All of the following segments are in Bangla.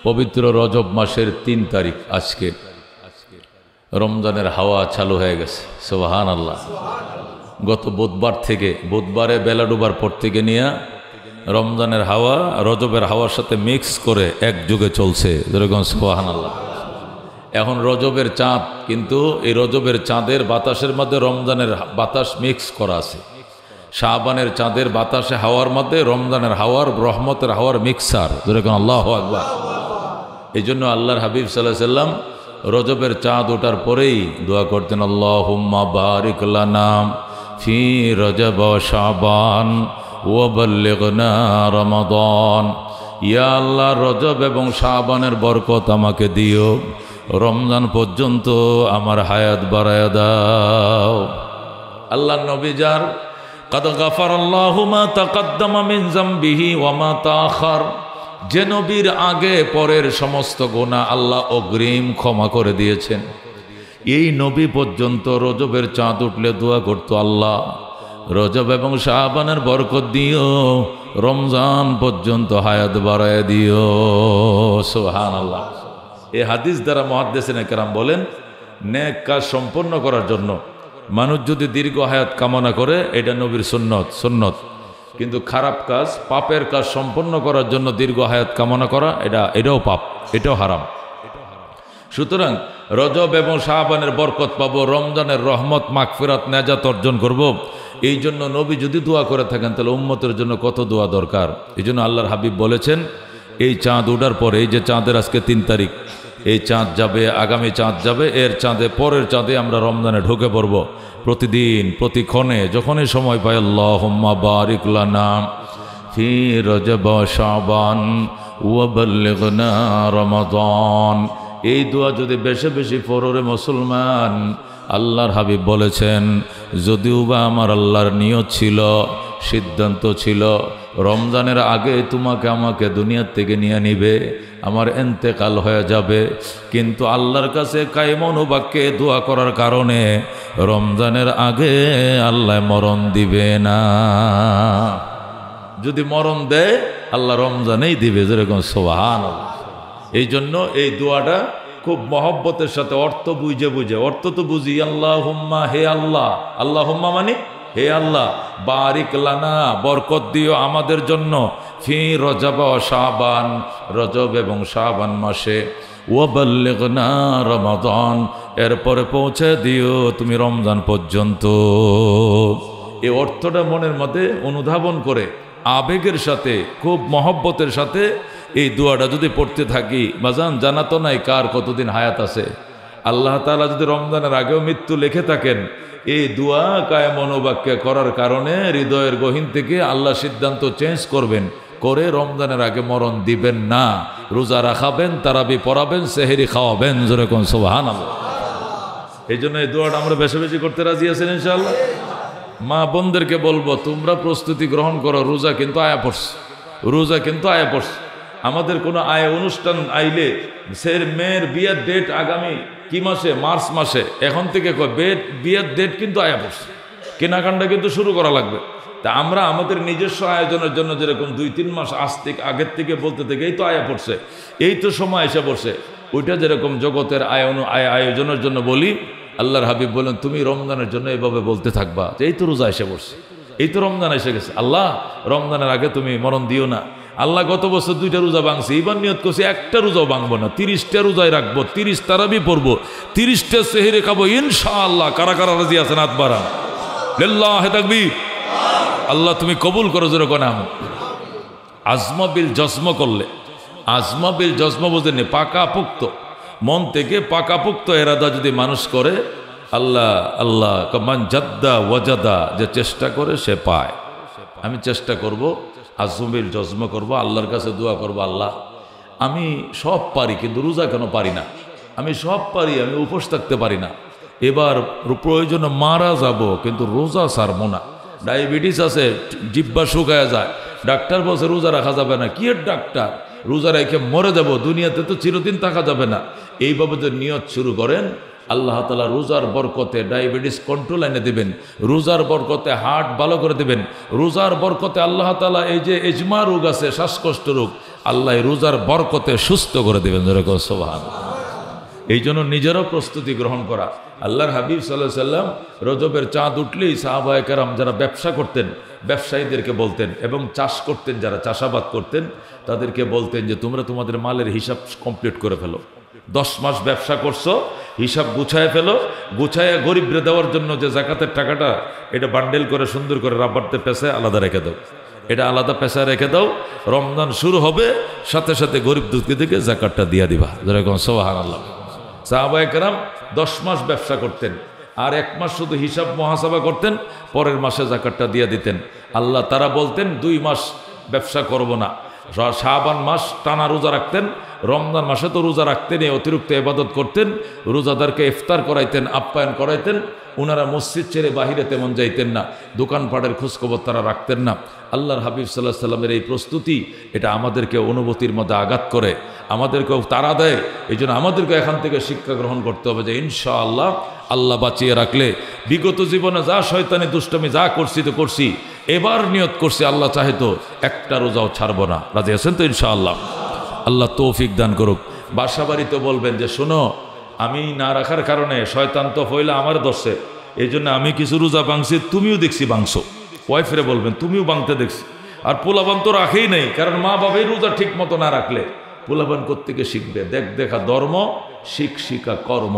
পবিত্র রজব মাসের ৩ তারিখ আজকে রমজানের হাওয়া চালু হয়ে গেছে। সুবহানাল্লাহ। গত বুধবার থেকে, বুধবারে বেলা ডুবার পর থেকে নিয়ে রমজানের হাওয়া রজবের হাওয়ার সাথে মিক্স করে একযুগে চলছে। যেরকম সুবহানাল্লাহ। এখন রজবের চাঁদ, কিন্তু এই রজবের চাঁদের বাতাসের মধ্যে রমজানের বাতাস মিক্স করা আছে। শাবানের চাঁদের বাতাসে হাওয়ার মধ্যে রমজানের হাওয়ার, রহমতের হাওয়ার মিক্সার। যেরকম আল্লাহু আকবার। এই জন্য আল্লাহর হাবিব সাল্লাল্লাহু আলাইহি ওয়াসাল্লাম রজবের চাঁদ ওঠার পরেই দোয়া করতেন, আল্লাহুম্মা বারিক লানা ফি রজব ওয়া শাবান ওয়া বাল্লিগনা রমাদান। ইয়া আল্লাহ, রজব এবং শাবানের বরকত আমাকে দিও, রমজান পর্যন্ত আমার হায়াত বাড়ায়া দাও। আল্লাহর নবী যার কাদ গাফারাল্লাহু মা তাকাদ্দামা মিন যামবিহি ওয়া মা তাআখার, যে নবীর আগে পরের সমস্ত গুনাহ আল্লাহ অগ্রিম ক্ষমা করে দিয়েছেন, এই নবী পর্যন্ত রজবের চাঁদ উঠলে দোয়া করতো, আল্লাহ রজব এবং শাবানের বরকত দিও, রমজান পর্যন্ত হায়াত বাড়ায় দিও। সুবহানাল্লাহ। এই হাদিস দ্বারা মুহাদ্দিসিনে কেরাম বলেন, নেক কাজ সম্পন্ন করার জন্য মানুষ যদি দীর্ঘ হায়াত কামনা করে, এটা নবীর সুন্নত। কিন্তু খারাপ কাজ, পাপের কাজ সম্পন্ন করার জন্য দীর্ঘ হায়াত কামনা করা, এটাও পাপ, এটাও হারাম। সুতরাং রজব এবং শাবানের বরকত পাবো, রমজানের রহমত, মাগফিরাত, নাজাত অর্জন করব। এই জন্য নবী যদি দোয়া করে থাকেন, তাহলে উম্মতের জন্য কত দোয়া দরকার। এই জন্য আল্লাহর হাবিব বলেছেন, এই চাঁদ ওঠার পরে, এই যে চাঁদের আজকে ৩ তারিখ, এই চাঁদ যাবে, আগামী চাঁদ যাবে, এর চাঁদে, পরের চাঁদে আমরা রমজানে ঢুকে পড়ব। প্রতিদিন, প্রতিক্ষণে, যখনই সময় পাই, আল্লাহুম্মা বারিক লানা ফি রজব ওয়া শাবান ওয়া বাল্লিগনা রমাদান। এই দোয়া যদি বেশি বেশি পড়ে মুসলমান, আল্লাহর হাবিব বলেছেন, যদিও বা আমার আল্লাহর নিয়ত ছিল, সিদ্ধান্ত ছিল, রমজানের আগে তোমাকে আমাকে দুনিয়ার থেকে নিয়ে নিবে, আমার ইন্তেকাল হয়ে যাবে, কিন্তু আল্লাহর কাছে কায়েমন বাক্যে দোয়া করার কারণে রমজানের আগে আল্লাহ মরণ দিবে না। যদি মরণ দেয়, আল্লাহ রমজানেই দিবে। যেরকম সুবহানাল্লাহ। এই জন্য এই দোয়াটা খুব মহব্বতের সাথে, অর্থ বুঝে, অর্থ তো বুঝি, আল্লাহুম্মা, হে আল্লাহ, আল্লাহুম্মা মানে হে আল্লাহ, বারিক লানা, বরকত দিও আমাদের জন্য, ফি রজব ওয়া শাবান, রজব এবং শাবান মাসে, ওয়া বাল্লিগনা রমাদান, এরপরে পৌঁছে দিও তুমি রমজান পর্যন্ত। এই অর্থটা মনের মধ্যে অনুধাবন করে, আবেগের সাথে, খুব মহব্বতের সাথে এই দোয়াটা যদি পড়তে থাকি, বাজান জানা তো নাই কার কতদিন হায়াত আছে। আল্লাহ তাআলা যদি রমজানের আগেও মৃত্যু লিখে থাকেন, এই দোয়া কায়েমন বাক্যে করার কারণে হৃদয়ের গহীন থেকে আল্লাহ সিদ্ধান্ত চেঞ্জ করবেন, করে রমজানের আগে মরণ দিবেন না। রোজা রাখাবেন, তারাবি পড়াবেন, সেহরি খাওয়াবেন। যেরকম সুবহানাল্লাহ। এই জন্য এই দোয়াটা আমরা বেশি বেশি করতে রাজি আছেন ইনশাআল্লাহ। মা বোনদেরকে বলবো, তোমরা প্রস্তুতি গ্রহণ করো, রোজা কিন্তু আয়া পড়ছে, রোজা কিন্তু আয়া পড়ছে। আমাদের কোনো আয় অনুষ্ঠান আইলে, মেয়ের বিয়ের ডেট আগামী কি মাসে, মার্চ মাসে, এখন থেকে বিয়ের ডেট কিন্তু আয়া পড়ছে, কেনাকাটা কিন্তু শুরু করা লাগবে। তা আমরা আমাদের নিজস্ব আয়োজনের জন্য যেরকম 2-3 মাস আগের থেকে বলতে থেকে এই তো আয়া পড়ছে, এই তো সময় এসে পড়ছে, ওইটা যেরকম জগতের আয়োজনের জন্য বলি, আল্লাহর হাবিব বলেন, তুমি রমজানের জন্য এইভাবে বলতে থাকবা, এই তো রোজা এসে পড়ছে, এই তো রমজান এসে গেছে, আল্লাহ রমজানের আগে তুমি মরণ দিও না। আল্লাহ গত বছর 2টা রোজা ভাঙছি, এবার নিয়ত করছি একটা রোজাও ভাঙবো না, 30টা রোজায় রাখবো, 30 তারাবি পড়বো, 30টা সেহরি খাবো ইনশাআল্লাহ। কারা কারা রাজি আছেন? হাত বাড়ান। লিল্লাহি তাকবীর। আল্লাহ তুমি কবুল করো। যেরকম আজমা বিল জজম করলে, আজমা বিল জজম বোঝেননি, পাকাপোক্ত মন থেকে পাকাপোক্ত এরাদা যদি মানুষ করে, আল্লাহ আল্লাহ মান জাদ্দা ওয়াজাদা, যে চেষ্টা করে সে পায়। আমি চেষ্টা করব, আজমিল জজম করব, আল্লাহর কাছে দোয়া করব, আল্লাহ আমি সব পারি কিন্তু রোজা কেন পারি না, আমি সব পারি, আমি উপোস থাকতে পারি না, এবার প্রয়োজনে মারা যাব কিন্তু রোজা ছাড়বো না। ডায়াবেটিস আছে, জিব্বা শুকায়া যায়, ডাক্তার বলছে রোজা রাখা যাবে না, কি এর ডাক্তার, রোজা রেখে মরে যাব, দুনিয়াতে তো চিরদিন থাকা যাবে না। এইভাবে যদি নিয়ত শুরু করেন, আল্লাহ তাআলা রোজার বরকতে ডায়াবেটিস কন্ট্রোল এনে দেবেন, রোজার বরকতে হার্ট ভালো করে দেবেন, রোজার বরকতে আল্লাহ তাআলা এই যে এজমা রোগ আছে, শ্বাসকষ্ট রোগ, আল্লাহ রোজার বরকতে সুস্থ করে দেবেন। যেরকম সুবহানাল্লাহ। এই জন্য নিজেরও প্রস্তুতি গ্রহণ করা। আল্লাহর হাবিব সাল্লাল্লাহু আলাইহি সাল্লাম রজবের চাঁদ উঠলেই সাহাবায়ে কেরাম যারা ব্যবসা করতেন ব্যবসায়ীদেরকে বলতেন, এবং চাষ করতেন যারা চাষাবাদ করতেন তাদেরকে বলতেন যে তোমরা তোমাদের মালের হিসাব কমপ্লিট করে ফেলো। 10 মাস ব্যবসা করছো, হিসাব গুছায় ফেলো, গুছায় গরিবরে দেওয়ার জন্য যে জাকাতের টাকাটা এটা বান্ডেল করে সুন্দর করে রাবারতে পেঁচায় আলাদা রেখে দাও, এটা আলাদা পেশায় রেখে দাও। রমজান শুরু হবে সাথে সাথে গরিব দুঃখীদেরকে জাকাতটা দিয়ে দিবা। যেরকম সুবহানাল্লাহ। সাহাবায়ে কেরাম 10 মাস ব্যবসা করতেন, আর 1 মাস শুধু হিসাব মহাসাবা করতেন, পরের মাসে জাকাতটা দিয়ে দিতেন। আল্লাহ তারা বলতেন 2 মাস ব্যবসা করব না, শাবান মাস টানা রোজা রাখতেন, রমজান মাসে তো রোজা রাখতেন, অতিরিক্ত ইবাদত করতেন, রোজাদারকে ইফতার করাইতেন, আপ্যায়ন করাইতেন। ওনারা মসজিদ ছেড়ে বাহিরে তেমন যাইতেন না, দোকানপাটের খোঁজখবর তারা রাখতেন না। আল্লাহর হাবিব সাল্লাল্লাহু আলাইহি সাল্লামের এই প্রস্তুতি এটা আমাদেরকে অনুভূতির মধ্যে আঘাত করে, আমাদেরকেও তাড়া দেয়। এই জন্য আমাদেরকে এখান থেকে শিক্ষা গ্রহণ করতে হবে যে ইনশাআল্লাহ আল্লাহ বাঁচিয়ে রাখলে বিগত জীবনে যা শয়তানি দুষ্টমি যা করছি তো করছি, এবার নিয়ত করছি আল্লাহ চাহে তো একটা রোজাও ছাড়বো না। রাজি আছেন তো ইনশাআল্লাহ? আল্লাহ তৌফিক দান করুক। বাসা বাড়িতে বলবেন যে শোনো, আমি না রাখার কারণে শয়তান তো হইলে আমার দোষে, এই জন্য আমি কিছু রোজা ভাঙছি, তুমিও দেখছি ভাঙছো। ওয়াইফরে বলবেন তুমিও ভাঙতে দেখছি। আর পোলাপান তো রাখেই নেই, কারণ মা বাবাই রোজা ঠিক মতো না রাখলে পোলাপান কোত্থেকে শিখবে? দেখা ধর্ম, শিক্ষা কর্ম।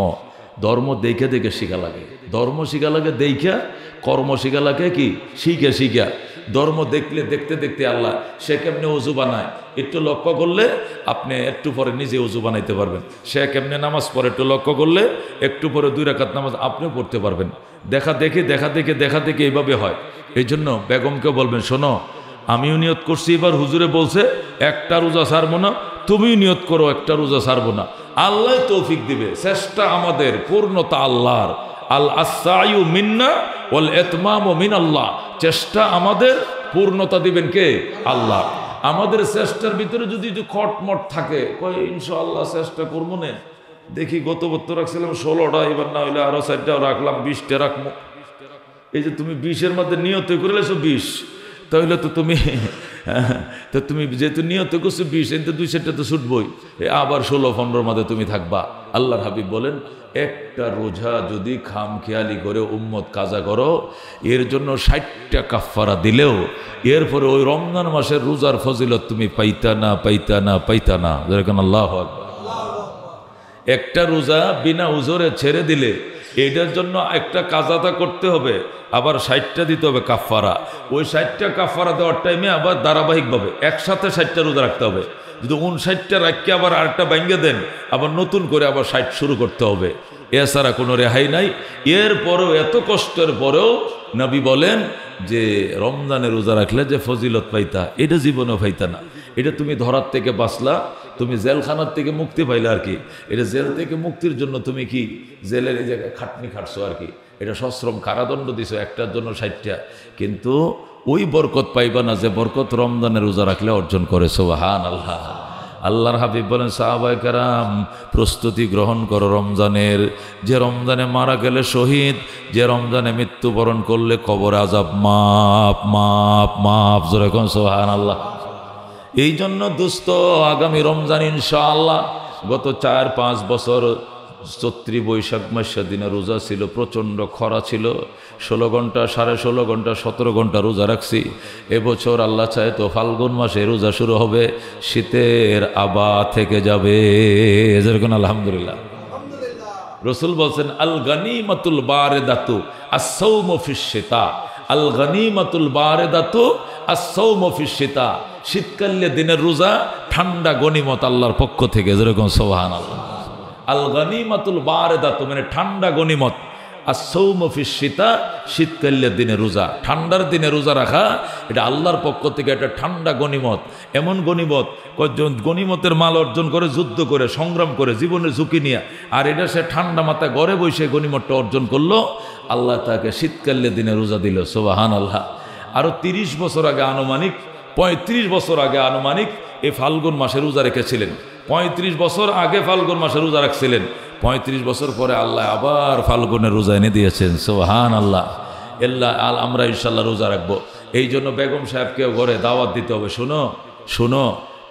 ধর্ম দেখে দেখে শিখা লাগে, ধর্ম শিখা লাগে দেখা, কর্ম শিখা লাগে কি শিখা। ধর্ম দেখলে দেখতে দেখতে আল্লাহ সে কেমনে অজু বানায় একটু লক্ষ্য করলে আপনি একটু পরে নিজে অজু বানাইতে পারবেন। সে কেমনে নামাজ পড়ে একটু লক্ষ্য করলে একটু পরে 2 রাকাত নামাজ আপনিও পড়তে পারবেন। দেখা দেখে এইভাবে হয়। এই জন্য বেগমকে বলবেন শোনো, আমিও নিয়ত করছি, এবার হুজুরে বলছে একটা রোজা ছাড়বো না, তুমিও নিয়ত করো একটা রোজা ছাড়বো না। আল্লাহ তৌফিক দিবে, চেষ্টা আমাদের, পূর্ণতা আল্লাহর। আল আসায়ু মিন্না ওয়াল ইতমামু মিনাল্লাহ। চেষ্টা আমাদের, পূর্ণতা দিবেন কে? আল্লাহ। আমাদের চেষ্টার ভিতরে যদি একটু খটমট থাকে, কয় ইনশাআল্লাহ চেষ্টা করবো না, দেখি গত বছর রাখছিলাম 16টা, এবার না হইলে আরো 4টাও রাখলাম, 20টা রাখবো। এই যে তুমি 20-এর মধ্যে নিয়ত করে লেছো 20, তাহলে তো তুমি যেহেতু নিয়ত করছো 20, এতে 2-4টা তো ছুটবই, আবার 16-15 মধ্যে তুমি থাকবা। আল্লাহর হাবিব বলেন একটা রোজা যদি খামখেয়ালি করে উম্মত কাজা করো, এর জন্য 60টা কাফারা দিলেও এরপরে ওই রমজান মাসের রোজার ফজিলত তুমি পাইতা না। যেরকম আল্লাহু আকবার। একটা রোজা বিনা উজরে ছেড়ে দিলে এটার জন্য একটা কাজাতা করতে হবে, আবার 60টা দিতে হবে কাফারা। ওই 60টা কাফারা দেওয়ার টাইমে আবার ধারাবাহিকভাবে একসাথে 60টা রোজা রাখতে হবে। যদি 59টা রাখকে আবার আরেকটা ভাঙ্গে দেন, আবার নতুন করে আবার 60 শুরু করতে হবে। এছাড়া কোনো রেহাই নাই। এরপরেও এত কষ্টের পরেও নবী বলেন যে রমজানে রোজা রাখলে যে ফজিলত পাইতা, এটা জীবনেও পাইতা না। এটা তুমি ধরার থেকে বাঁচলা, তুমি জেলখানার থেকে মুক্তি পাইলে আর কি। এটা জেল থেকে মুক্তির জন্য তুমি কি জেলের এই জায়গায় খাটনি খাটছো আর কি, এটা সশ্রম কারাদণ্ড দিছো একটার জন্য 60টা, কিন্তু ওই বরকত পাইবা না যে বরকত রমজানে রোজা রাখলে অর্জন করে। সুবহানাল্লাহ। আল্লাহর হাবিব বলেন সাহাবায়ে কেরাম প্রস্তুতি গ্রহণ করো রমজানের। যে রমজানে মারা গেলে শহীদ, যে রমজানে মৃত্যুবরণ করলে কবর আযাব মাপ। যেরকম সুবহানাল্লাহ। এই জন্য দোস্ত আগামী রমজান ইনশাআল্লাহ, গত 4-5 বছর চৈত্রী বৈশাখ মাসের দিনে রোজা ছিল, প্রচণ্ড খরা ছিল, 16 ঘন্টা 16.5 ঘন্টা 17 ঘন্টা রোজা রাখছি। এবছর আল্লাহ চায় তো ফাল্গুন মাসে রোজা শুরু হবে, শীতের আবা থেকে যাবে। যেরকম আলহামদুলিল্লাহ। রসুল বলছেন আল গানিমাতুল বারেদাতু আস-সাওমু ফিশ শিতা। আল গানিমাতুল বারেদাতু আস-সাওমু ফিশ শিতা। শীতকালে দিনের রোজা ঠান্ডা গনিমত আল্লাহর পক্ষ থেকে। যেরকম সুবহানাল্লাহ। আল গানিমাতুল বারেদাতু মানে ঠান্ডা গনিমত, আস-সাওমু ফিশ শিতা, শীতকালের দিনে রোজা, ঠান্ডার দিনে রোজা রাখা এটা আল্লাহর পক্ষ থেকে একটা ঠান্ডা গনিমত। এমন গনিমত, গনিমতের মাল অর্জন করে, যুদ্ধ করে, সংগ্রাম করে, জীবনের ঝুঁকি নিয়ে, আর এটা সে ঠান্ডা মাথায় ঘরে বসে গনিমতটা অর্জন করলো, আল্লাহ তাকে শীতকালের দিনে রোজা দিল। সুবহানাল্লাহ। আরো 30 বছর আগে আনুমানিক 35 বছর আগে আনুমানিক এই ফাল্গুন মাসে রোজা রেখেছিলেন। 35 বছর আগে ফাল্গুন মাসে রোজা রাখছিলেন। 35 বছর পরে আল্লাহ আবার ফাল্গুনের রোজা এনে দিয়েছেন। সুবহানাল্লাহ। আমরা ইনশাল্লাহ রোজা রাখবো। এই জন্য বেগম সাহেবকেও ঘরে দাওয়াত দিতে হবে। শোনো,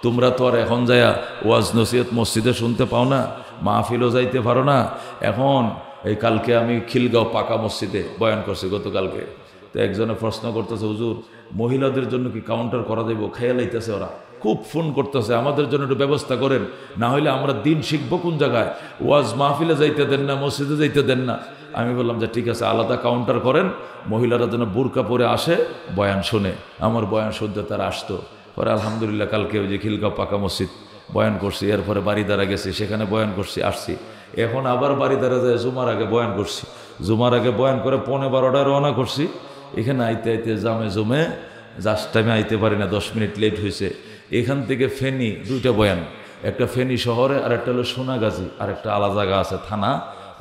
তোমরা তো আর এখন যায়া ওয়াজ নসিহত মসজিদে শুনতে পাও না, মাহফিলও যাইতে পারো না। এখন এই কালকে আমি খিলগাঁও পাকা মসজিদে বয়ান করছি গতকালকে, তো একজনে প্রশ্ন করতেছে, হুজুর মহিলাদের জন্য কি কাউন্টার করা যাইব? খেয়াল আইতেছে, ওরা খুব ফোন করতেছে, আমাদের জন্য একটু ব্যবস্থা করেন, না হলে আমরা দিন শিখবো কোন জায়গায়? ওয়াজ মাহফিলে যাইতে দেন না, মসজিদে যাইতে দেন না। আমি বললাম যে ঠিক আছে, আলাদা কাউন্টার করেন, মহিলারা যেন বুরকা পরে আসে, বয়ান শুনে। আমার বয়ান শুনতে তারা আসতো। পরে আলহামদুলিল্লাহ কালকে ওই যে খিলগাঁও পাকা মসজিদ বয়ান করছি, এরপরে বাড়িদারা গেছি, সেখানে বয়ান করছি, আসছি। এখন আবার বাড়িদারা যায় জুমার আগে বয়ান করছি, জুমার আগে বয়ান করে 11:15 রওনা করছি। এখানে আইতে আইতে জামে জমে জাস্ট টাইমে আইতে পারি না, 10 মিনিট লেট হয়েছে। এখান থেকে ফেনী 2টা বয়ান, একটা ফেনী শহরে আর একটা হলো সোনাগাজী, আর একটা আলাদা জায়গা আছে থানা,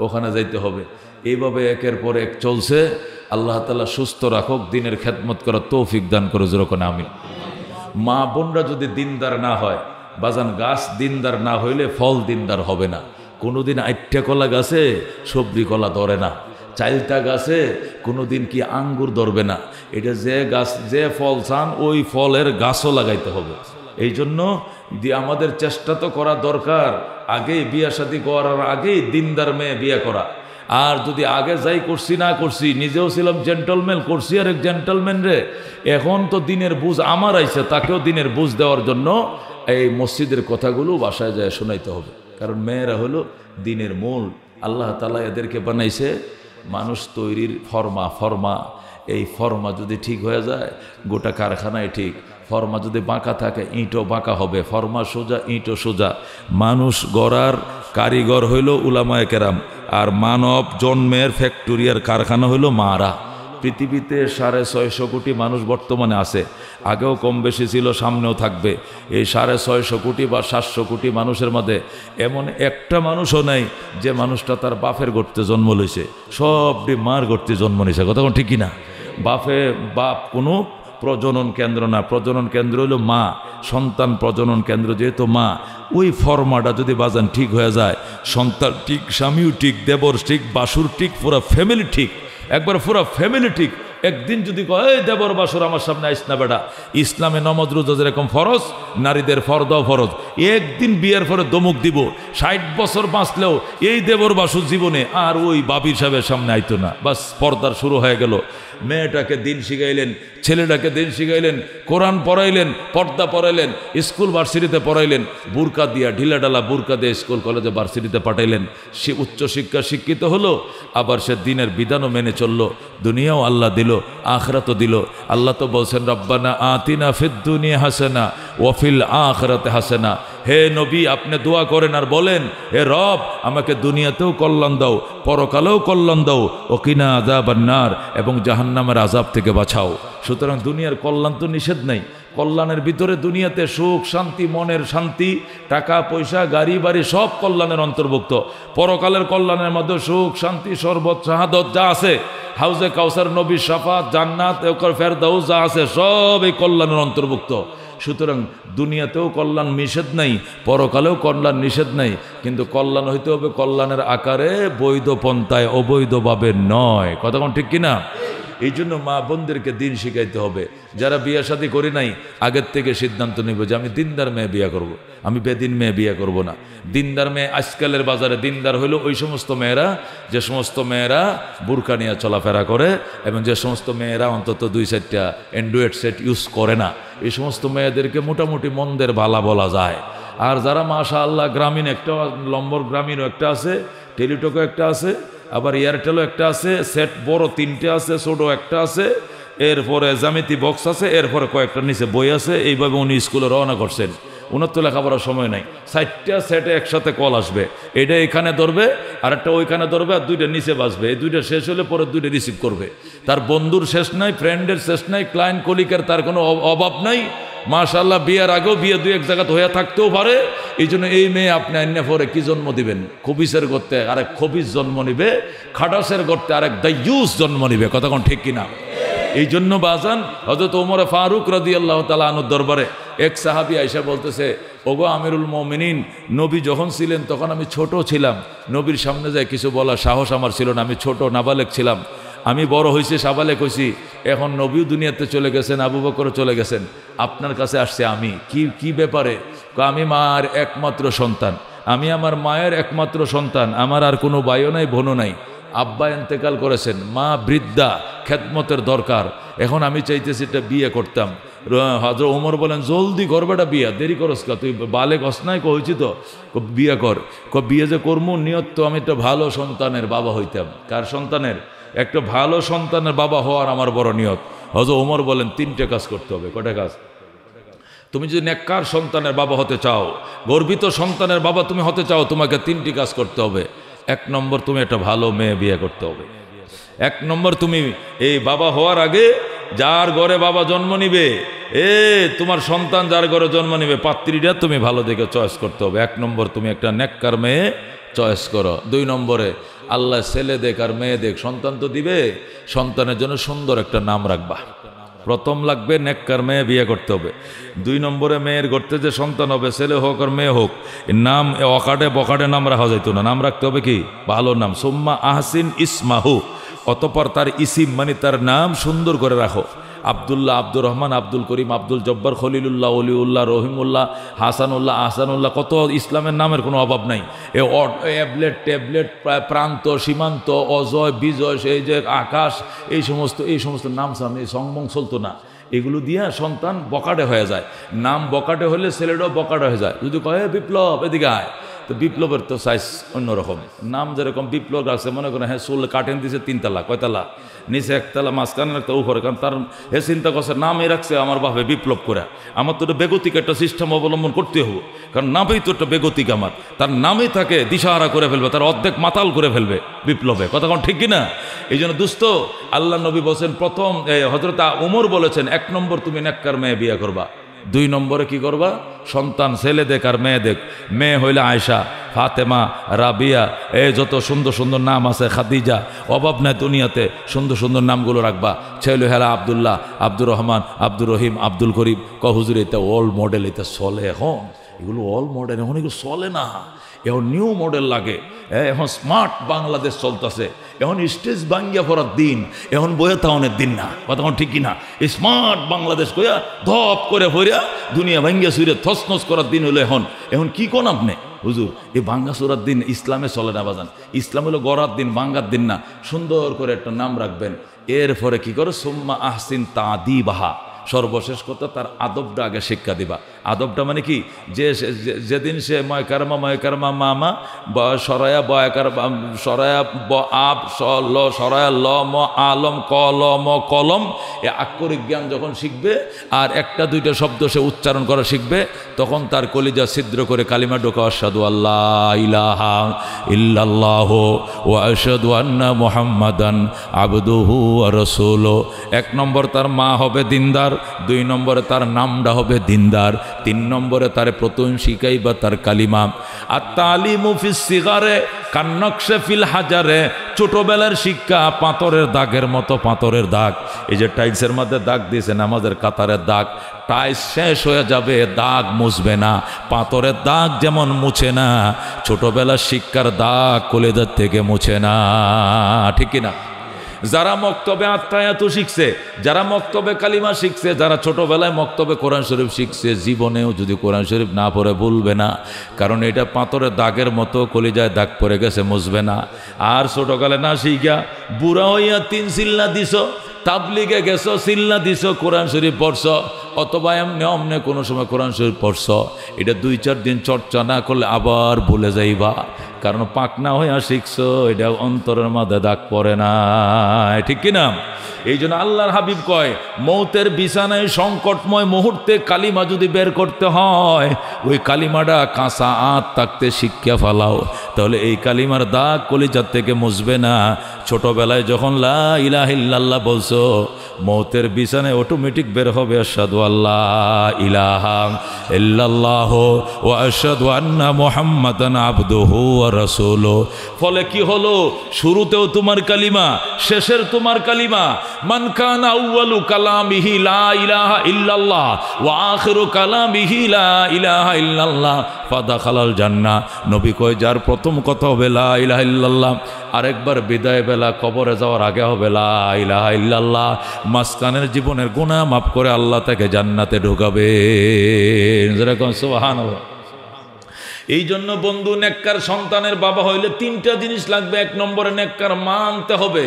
ওখানে যাইতে হবে। এইভাবে একের পর এক চলছে। আল্লাহ তাআলা সুস্থ রাখুক, দিনের খেদমত করার তৌফিক দান করে, যেরকম আমিন। মা বোনরা যদি দিনদার না হয়, বাজান গাছ দিনদার না হইলে ফল দিনদার হবে না। কোনোদিন আইট্টা কলা গাছে সবজি কলা ধরে না, চাইলতা গাছে কোনোদিন কি আঙ্গুর ধরবে না। এটা যে গাছ যে ফল চান ওই ফলের গাছও লাগাইতে হবে। এই জন্য আমাদের চেষ্টা তো করা দরকার, আগেই বিয়া শাদী করার আগেই দিনদার মেয়ে বিয়ে করা। আর যদি আগে যাই করছি না করছি, নিজেও ছিলাম জেন্টলম্যান, করছি আর এক জেন্টলম্যান রে, এখন তো দিনের বুঝ আমার আইছে, তাকেও দিনের বুঝ দেওয়ার জন্য এই মসজিদের কথাগুলো বাসায় যায় শোনাইতে হবে। কারণ মেয়েরা হলো দিনের মূল। আল্লাহ তাআলা এদেরকে বানাইছে মানুষ তৈরির ফরমা। এই ফরমা যদি ঠিক হয়ে যায়, গোটা কারখানায় ঠিক। ফরমা যদি বাঁকা থাকে, ইঁটও বাঁকা হবে। ফরমা সোজা, ইঁটও সোজা। মানুষ গড়ার কারিগর হইল উলামায়ে কেরাম, আর মানব জন্মের ফ্যাক্টরিয়ার কারখানা হইল মারা। পৃথিবীতে 650 কোটি মানুষ বর্তমানে আছে, আগেও কম বেশি ছিল, সামনেও থাকবে। এই 650 কোটি বা 700 কোটি মানুষের মধ্যে এমন একটা মানুষও নাই যে মানুষটা তার বাপের গর্তে জন্ম লইছে, সবটি মার গর্তে জন্ম নিছে। কথা কোন ঠিক কিনা? বাপ কোনো প্রজনন কেন্দ্র না, প্রজনন কেন্দ্র হলো মা। সন্তান প্রজনন কেন্দ্র যেহেতু মা, ওই ফরমাটা যদি বাজান ঠিক হয়ে যায়, সন্তান ঠিক, স্বামীও ঠিক, দেবর ঠিক, বাসুর ঠিক, পুরা ফ্যামিলি ঠিক, একবার পুরা ফ্যামিলি ঠিক। একদিন যদি কয় দেবর বাসুর আমার সামনে আইস না বেটা, ইসলামে নমাজ রোজা যেরকম ফরজ, নারীদের ফরদাও ফরজ। একদিন বিয়ের পরে দমুক দিব, 60 বছর বাঁচলেও এই দেবর বাসুর জীবনে আর ওই বাবির সাহেবের সামনে আইতো না। বাস পর্দার শুরু হয়ে গেল। মেয়েটাকে দিন শিখাইলেন, ছেলেটাকে দিন শিখাইলেন, কোরআন পড়াইলেন, পর্দা পড়াইলেন, স্কুল ভার্সিটিতে পড়াইলেন, বুরকা দিয়া ঢিলাঢালা বুরকা দিয়ে স্কুল কলেজে ভার্সিটিতে পাঠাইলেন। সে উচ্চশিক্ষা শিক্ষিত হলো, আবার সে দিনের বিধানও মেনে চলল। দুনিয়াও আল্লাহ দিল, আখিরাতও দিল। আল্লাহ তো বলছেন রব্বানা আতিনা ফিদ দুনিয়া হাসানা ওয়া ফিল আখিরাতি হাসানা। হে নবী, আপনি দোয়া করেন আর বলেন, হে রব, আমাকে দুনিয়াতেও কল্যাণ দাও, পরকালেও কল্যাণ দাও, ওকিনা আযাবান নার, এবং জাহান্নামের আযাব থেকে বাঁচাও। সুতরাং দুনিয়ার কল্যাণ তো নিষেধ নাই। কল্যাণের ভিতরে দুনিয়াতে সুখ শান্তি, মনের শান্তি, টাকা পয়সা, গাড়ি বাড়ি সব কল্যাণের অন্তর্ভুক্ত। পরকালের কল্যাণের মধ্যে সুখ শান্তি, শরবত শাহাদত যা আছে, হাউজে কাউসার, নবী শাফাত, জান্নাত, ফেরদাউস যা আছে, সব এই কল্যাণের অন্তর্ভুক্ত। সুতরাং দুনিয়াতেও কল্যাণ নিষেধ নাই, পরকালেও কল্যাণ নিষেধ নাই, কিন্তু কল্যাণ হইতে হবে কল্যাণের আকারে, বৈধ পন্থায়, অবৈধভাবে নয়। কথা কোন ঠিক কিনা? এই জন্য মা বোনদেরকে দিন শিখাইতে হবে। যারা বিয়ে শাদী করি নাই, আগের থেকে সিদ্ধান্ত নিব যে আমি দিনদার মেয়ে বিয়ে করব, আমি বেদিন মেয়ে বিয়ে করব না। দিনদার মেয়ে আজকালের বাজারে দিনদার হইলো ওই সমস্ত মেয়েরা, যে সমস্ত মেয়েরা বুরকা নিয়ে চলাফেরা করে, এবং যে সমস্ত মেয়েরা অন্তত 2-4টা অ্যান্ড্রয়েড সেট ইউজ করে না। এই সমস্ত মেয়েদেরকে মোটামুটি মন্দের ভালা বলা যায়। আর যারা মাশাআল্লাহ গ্রামীণ, একটা লম্বর গ্রামীণও একটা আছে, টেলিটকও একটা আছে, আবার এয়ারটেলও একটা আছে, সেট বড় 3টে আছে, ছোট একটা আছে, এরপরে জ্যামিতি বক্স আছে, এরপরে কয়েকটা নিচে বই আছে। এইভাবে উনি স্কুলে রওনা করছেন। উনার তো লেখাপড়ার সময় নাই। 4টা সেটে একসাথে কল আসবে, এটা এখানে ধরবে, আর একটা ওইখানে ধরবে, আর 2টা নিচে বাজবে। এই 2টা শেষ হলে পরে 2টা রিসিভ করবে। তার বন্ধুর শেষ নাই, ফ্রেন্ডের শেষ নাই, ক্লায়েন্ট কলিকের তার কোনো অভাব নাই। মাশাআল্লাহ, বিয়ের আগেও বিয়ে 2-1 জায়গাতে হয়ে থাকতেও পারে। এই জন্য এই মেয়ে আপনি আইনা পরে কি জন্ম দিবেন? খবিসের গর্তে আরেক খবিস জন্ম নিবে, খাটাসের গর্তে আরেক দাইয়ুস জন্ম নিবে। কথা কোন ঠিক কিনা? এই জন্য বাজান, হযরত ওমর ফারুক রাদিয়াল্লাহু তাআলা আনহুর দরবারে এক সাহাবী আয়েশা বলতেছে, ওগো আমিরুল মুমিনিন, নবী যখন ছিলেন তখন আমি ছোট ছিলাম, নবীর সামনে যায় কিছু বলা সাহস আমার ছিল না, আমি ছোট নাবালেক ছিলাম। আমি বড় হয়েছি, সাবালেক হয়েছি, এখন নবীও দুনিয়াতে চলে গেছেন, আবু বকরও চলে গেছেন, আপনার কাছে আসছে আমি। কি ব্যাপারে? আমি মার একমাত্র সন্তান, আমি আমার মায়ের একমাত্র সন্তান, আমার আর কোনো ভাইও নাই বোনও নাই। আব্বা ইন্তেকাল করেছেন, মা বৃদ্ধা, খেদমতের দরকার। এখন আমি চাইতেছি এটা বিয়ে করতাম। হযরত ওমর বলেন জলদি করবেটা বিয়া, দেরি করস কা, তুই বালেক হস নাই কইছি তো, বিয়ে কর। বিয়ে যে করবো নিয়ত তো আমি একটা ভালো সন্তানের বাবা হইতাম। কার সন্তানের? একটা ভালো সন্তানের বাবা হওয়ার আমার বড় নিয়ত। হযরত ওমর বলেন 3টে কাজ করতে হবে। কয়টা কাজ? তুমি যদি নেককার সন্তানের বাবা হতে চাও, গর্বিত সন্তানের বাবা তুমি হতে চাও, তোমাকে 3টি কাজ করতে হবে। 1 নম্বর, তুমি একটা ভালো মেয়ে বিয়ে করতে হবে। 1 নম্বর, তুমি এই বাবা হওয়ার আগে যার ঘরে বাবা জন্ম নিবে, তোমার সন্তান যার ঘরে জন্ম নিবে, পাত্রীটা তুমি ভালো দেখে চয়েস করতে হবে। 1 নম্বর, তুমি একটা নেককার মেয়ে চয়েস করো। 2 নম্বরে, আল্লাহ ছেলে দেখ আর মেয়ে দেখ, সন্তান তো দিবে, সন্তানের জন্য সুন্দর একটা নাম রাখবা। প্রথম লাগবে নেককার মেয়ে বিয়ে করতে হবে। 2 নম্বরে, মেয়ের ঘরতে যে সন্তান হবে, ছেলে হোক আর মেয়ে হোক, নাম অকাটে বকাটে নাম রাখা যাইতো না, নাম রাখতে হবে কি? ভালো নাম। সুম্মা আহসিন ইসমাহু, অতঃপর তার ইসিম মানে তার নাম সুন্দর করে রাখো। আব্দুল্লাহ, আব্দুর রহমান, আব্দুল করিম, আব্দুল জব্বার, খলিলুল্লাহ, অলিউল্লাহ, রহিমুল্লাহ, হাসানুল্লাহ, আহসানুল্লাহ, কত ইসলামের নামের কোনো অভাব নাই। অ্যাবলেট, ট্যাবলেট, প্রান্ত, সীমান্ত, অজয়, বিজয়, সেই যে আকাশ, এই সমস্ত নাম সামনে সংবং চলতো না। এগুলো দিয়ে সন্তান বকাটে হয়ে যায়। নাম বকাটে হলে ছেলেটাও বকাটে হয়ে যায়। যদি কয়ে বিপ্লব, এদিকে আয়, তো বিপ্লবের তো সাইজ অন্যরকম। নাম যেরকম বিপ্লব আছে, মনে করেন হ্যাঁ চুল কাটেন দিছে 3 তালা, কয়তালা? নিচে 1 তালা, মাঝখানে একটা উপরে। কারণ তার হে চিন্তা করছে নামই রাখছে আমার বাপে বিপ্লব করে, আমার তো এটা বেগতিক একটা সিস্টেম অবলম্বন করতে হবে, কারণ নামেই তো একটা বেগতিক। আমার তার নামেই থাকে দিশাহারা করে ফেলবে, তার অর্ধেক মাতাল করে ফেলবে বিপ্লবে। কথা কোন ঠিক কিনা? এই জন্য দুস্থ আল্লাহ নবী বলছেন, প্রথম হযরত ওমর বলেছেন 1 নম্বর, তুমি নেককার মেয়ে বিয়ে করবা। 2 নম্বরে কি করবা? সন্তান ছেলে দেখ আর মেয়ে দেখ। মেয়ে হইলে আয়েশা, ফাতেমা, রাবিয়া, যত সুন্দর সুন্দর নাম আছে, খাদিজা, অভাব নাই দুনিয়াতে, সুন্দর সুন্দর নামগুলো রাখবা। ছেলে হেলা আব্দুল্লাহ, আব্দুর রহমান, আব্দুর রহিম, আব্দুল করিম। হুজুর এটা ওল্ড মডেল, এটা চলে এখন, এগুলো ওল্ড মডেল, এখন এগুলো চলে না, এখন নিউ মডেল লাগে। এখন স্মার্ট বাংলাদেশ চলতেছে, এখন স্টেজ ভাঙ্গিয়া পড়ার দিন, এখন বইয়া তাওনের দিন না। কথা ঠিক কিনা? স্মার্ট বাংলাদেশ কইয়া ধপ করে ভরিয়া দুনিয়া ভাঙ্গিয়া সুরে থসনস করার দিন হলো এখন। এখন কি কোন আপনি হুজুর? এই ভাঙ্গা চোরার দিন ইসলামে চলে না বাজান। ইসলাম হলো গড়ার দিন, ভাঙ্গার দিন না। সুন্দর করে একটা নাম রাখবেন। এরপরে কি করে? সুম্মা আহসিন তাদিবাহা, সর্বশেষ কথা তার আদবটা আগে শিক্ষা দিবা। আদবটা মানে কি? যেদিন সে ময়কারমা মামা সরায়া বয়াকার সরায়া ব আব সরায়া ল ম আলম কলম, এ আক্ষরিক জ্ঞান যখন শিখবে আর 1-2টা শব্দ সে উচ্চারণ করা শিখবে, তখন তার কলিজা ছিদ্র করে কালিমা ঢোকা, আশহাদু আল্লাহ ইলাহা ইল্লাল্লাহ ওয়া আশহাদু আন্না মুহাম্মাদান আবদুহু ওয়া রাসূলুহু। 1 নম্বর তার মা হবে দিনদার, 2 নম্বরে তার নামটা হবে দিনদার, 3 নম্বরে তার প্রথম শিখাইবা তার কালিমা। আর তালিমু ফিস সিগারে কান্নকশে ফিল হাজারে, ছোটবেলার শিক্ষা পাথরের দাগের মতো, পাথরের দাগ। এই যে টাইলসের মধ্যে দাগ দিয়েছে, নামাজের কাতারের দাগ, টাইলস শেষ হয়ে যাবে, দাগ মুছবে না। পাথরের দাগ যেমন মুছে না, ছোটবেলার শিক্ষার দাগ কলেজার থেকে মুছে না। ঠিক কিনা? যারা মক্তবে আত্মায়াত শিখছে, যারা মক্তবে কালিমা শিখছে, যারা ছোটবেলায় মক্তবে কোরআন শরীফ শিখছে, জীবনেও যদি কোরআন শরীফ না পড়ে ভুলবে না, কারণ এটা পাথরের দাগের মতো, কলিজায় দাগ পড়ে গেছে, মুছবে না। আর ছোটকালে না শিখা বুড়া হইয়া 3 চিল্লা দিছ, তাবলিগে গেছো, চিল্লা দিছ, কোরআন শরীফ পড়ছ, অথবা এমনি অমনে কোনো সময় কোরআন শরীফ পড়ছ, এটা 2-4 দিন চর্চা না করলে আবার ভুলে যাইবা, কারণ পাকনা হইয়া শিখছো, এটা অন্তরের মধ্যে দাগ পড়ে না। ঠিক কিনা? এই জন্য আল্লাহর হাবিব কয়, মৌতের বিছানায় সংকটময় মুহূর্তে কালিমা যদি বের করতে হয়, ওই কালিমাটা কাঁচা আঁত থাকতে শিক্ষা ফালাও, তাহলে এই কালিমার দাগ কলিজার থেকে মুছবে না। ছোটবেলায় যখন লা ইলাহা ইল্লাল্লাহ বলছো, মৌতের বিছানায় অটোমেটিক বের হবে আশহাদু আল্লাহ ইলাহা ইল্লাল্লাহ ওয়া আশহাদু আন্না মুহাম্মাদান আবদুহু ওয়া রাসূলুহু। ফলে কি হলো? শুরুতেও তোমার কালিমা, শেষের তোমার কালিমা। মান কানা আউয়ালু কালামিহি লা ইলাহা ইল্লাল্লাহ ওয়া আখিরু কালামিহি লা ইলাহা ইল্লাল্লাহ ফাদাখালাল জান্নাহ। নবী কয়, যার প্রথম প্রথম কথা হবে লা ইলাহা ইল্লাল্লাহ, আরেকবার বিদায় বেলা কবরে যাওয়ার আগে হবে লা ইলাহা ইল্লাল্লাহ। মাঝখানের জীবনের গুনাহ মাফ করে আল্লাহ তাকে জান্নাতে ঢুকাবে। যেরকম সুবহানাল্লাহ। এই জন্য বন্ধু, নেককার সন্তানের বাবা হইলে তিনটা জিনিস লাগবে। এক নম্বরে নেককার মা আনতে হবে,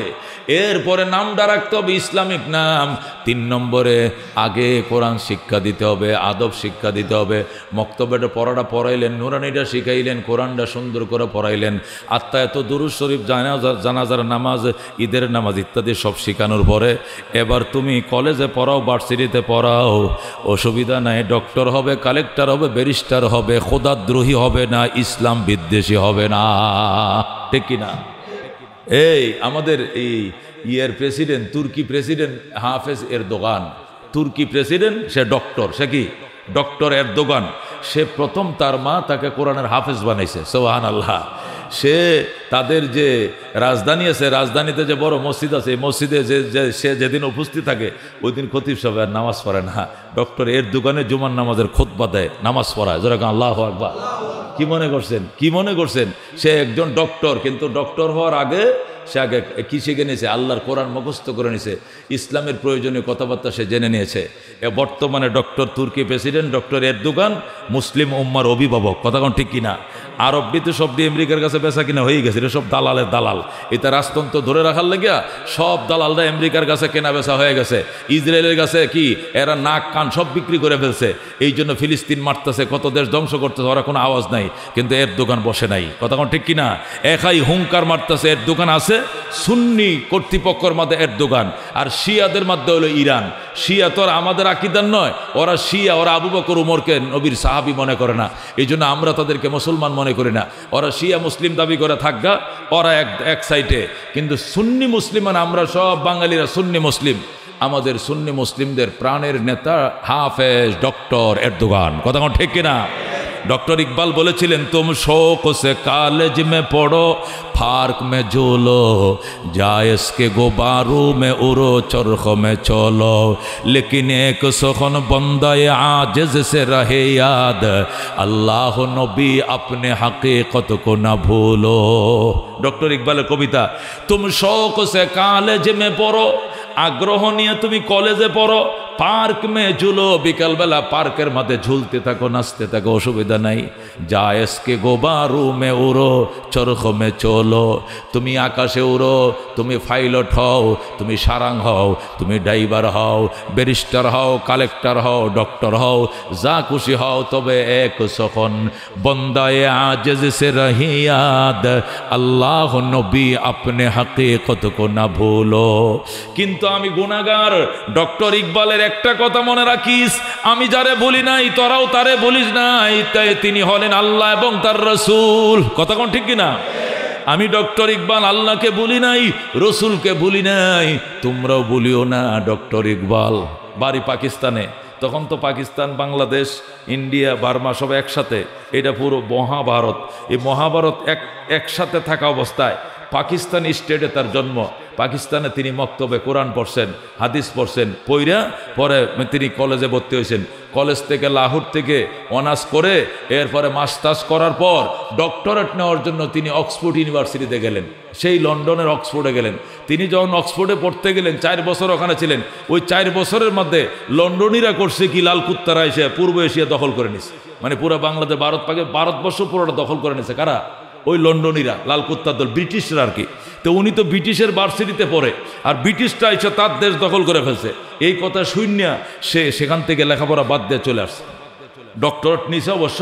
এরপরে নামটা রাখতে হবে ইসলামিক নাম। 3 নম্বরে আগে কোরআন শিক্ষা দিতে হবে, আদব শিক্ষা দিতে হবে। মক্তবের পড়াটা পড়াইলেন, নুরানিটা শিখাইলেন, কোরআনটা সুন্দর করে পড়াইলেন। এত দুরূদ শরীফ, জানাজার নামাজ, ঈদের নামাজ ইত্যাদি সব শিখানোর পরে এবার তুমি কলেজে পড়াও, ভার্সিটিতে পড়াও, অসুবিধা নাই। ডক্টর হবে, কালেক্টর হবে, ব্যারিস্টার হবে, খোদাদ্রোহী হবে না, ইসলাম বিদ্বেষী হবে না, ঠিক কিনা? এই আমাদের এই প্রেসিডেন্ট, তুর্কি প্রেসিডেন্ট হাফেজ এরদোগান, তুর্কি প্রেসিডেন্ট, সে ডক্টর। সে কি ডক্টর এরদোগান? সে প্রথম তার মা তাকে কোরআনের হাফেজ বানাইছে, সুবহানাল্লাহ। সে তাদের যে রাজধানী আছে, রাজধানীতে যে বড় মসজিদ আছে, এই মসজিদে সে যেদিন উপস্থিত থাকে ওই দিন খতিব সাহেব আর নামাজ পড়ে না, ডক্টর এরদোগানের জুমার নামাজের খুতবা দেয়, নামাজ পড়ায়। যেরকম আল্লাহু আকবার। কি মনে করছেন সে একজন ডক্টর, কিন্তু ডক্টর হওয়ার আগে সে আগে কি শিখে নিয়েছে? আল্লাহর কোরআন মুখস্থ করে নিয়েছে, ইসলামের প্রয়োজনীয় কথাবার্তা সে জেনে নিয়েছে। বর্তমানে ডক্টর, তুর্কি প্রেসিডেন্ট ডক্টর এরদোগান মুসলিম উম্মার অভিভাবক। কথা কোন ঠিক কিনা? আরববিতে সব দিয়ে আমেরিকার কাছে বেচা কিনা হয়ে গেছে, এটা সব দালালের দালাল। এটা রাজতন্ত্র ধরে রাখার লেগিয়া সব দালালরা আমেরিকার কাছে কেনা বেচা হয়ে গেছে। ইসরায়েলের কাছে কি এরা নাক কান সব বিক্রি করে ফেলছে। এই জন্য ফিলিস্তিন মারতেছে, কত দেশ ধ্বংস করতেছে, ওরা কোনো আওয়াজ নাই, কিন্তু এর দোকান বসে নাই। কথা কোন ঠিক কিনা? একাই হুঙ্কার মারতেছে, এর দোকান আছে সুন্নি কর্তৃপক্ষের মধ্যে এর দোকান, আর শিয়াদের মধ্যে হলো ইরান। শিয়া তো আর আমাদের আকিদার নয়, ওরা শিয়া, ওরা আবু বকর উমরকে নবীর সাহাবী মনে করে না, এই জন্য আমরা তাদেরকে মুসলমান মনে করি না। ওরা শিয়া মুসলিম দাবি করে থাকগা, ওরা এক সাইডে, কিন্তু সুন্নি মুসলিমান আমরা সব বাঙালিরা সুন্নি মুসলিম। আমাদের সুন্নি মুসলিমদের প্রাণের নেতা হাফেজ ডক্টর এরদোগান। কথা কোন ঠিক কিনা? डॉक्टर इकबाल बोलेছিলেন तुम शौक से कॉलेज में पढ़ो फार्क में झूलो जायस के गुबारों में उड़ो चरख में चलो लेकिन एक सुखन बंदाए आजिज से रहे याद अल्लाह नबी अपने हकीकत को न भूलो। डॉक्टर इकबालेर कविता तुम शौक से कॉलेज में पढ़ो आग्रह निये तुम कॉलेजे पढ़ो पार्क में झूलो बिकाल बेला पार्कर मध्य झूलते थको नाचते थको असुविधा नहीं जायस के गोबारू में उड़ो चरख में चलो तुम्हें आकाशे उड़ो तुम्हें पाइलट हओ तुम्हें सारांग हओ तुम्हें ड्राइवर हओ बैरिस्टार हओ कलेक्टर हओ डॉक्टर हओ जा खुशी हओ तबे एक सखन बंदाए आजिज से रही याद अल्लाह नबी अपने हकीकत को न भूलो। किन्तु आमी गुनाहगार डॉक्टर इकबालेर একটা কথা মনে রাখিস আমি যারে বলি নাই তোরাও তারে বলিস নাই তাই তিনি হলেন আল্লাহ এবং তার রাসূল। কথা কোন ঠিক কি না? আমি ডক্টর ইকবাল আল্লাহকে বলি নাই রাসূলকে বলি নাই তোমরাও বলিও না। ডক্টর ইকবাল বাড়ি পাকিস্তানে, তখন তো পাকিস্তান বাংলাদেশ ইন্ডিয়া বার্মা সব একসাথে, এটা পুরো মহাভারত। এই মহাভারত একসাথে থাকা অবস্থায় পাকিস্তান স্টেটে তার জন্ম। পাকিস্তানে তিনি মক্তবে কোরআন পড়ছেন, হাদিস পড়ছেন, পইরা পরে তিনি কলেজে ভর্তি হয়েছেন। কলেজ থেকে লাহোর থেকে অনার্স করে এরপরে মাস্টার্স করার পর ডক্টরেট নেওয়ার জন্য তিনি অক্সফোর্ড ইউনিভার্সিটিতে গেলেন, সেই লন্ডনের অক্সফোর্ডে গেলেন। তিনি যখন অক্সফোর্ডে পড়তে গেলেন 4 বছর ওখানে ছিলেন। ওই 4 বছরের মধ্যে লন্ডনীরা করছে কি লাল কুত্তারা এসে পূর্ব এশিয়া দখল করে নিছে, মানে পুরো বাংলাদেশ ভারতবর্ষ পুরোটা দখল করে নিছে। কারা? ওই লন্ডনীরা, লাল কুত্তার দল, ব্রিটিশরা আর কি। তো উনি তো ব্রিটিশের ভার্সিটিতে পড়ে, আর ব্রিটিশরা এসে তার দেশ দখল করে ফেলছে। এই কথা শুনিয়া সে সেখান থেকে লেখাপড়া বাদ দিয়ে চলে আসছে। ডক্টরেট নিয়েছে অবশ্য,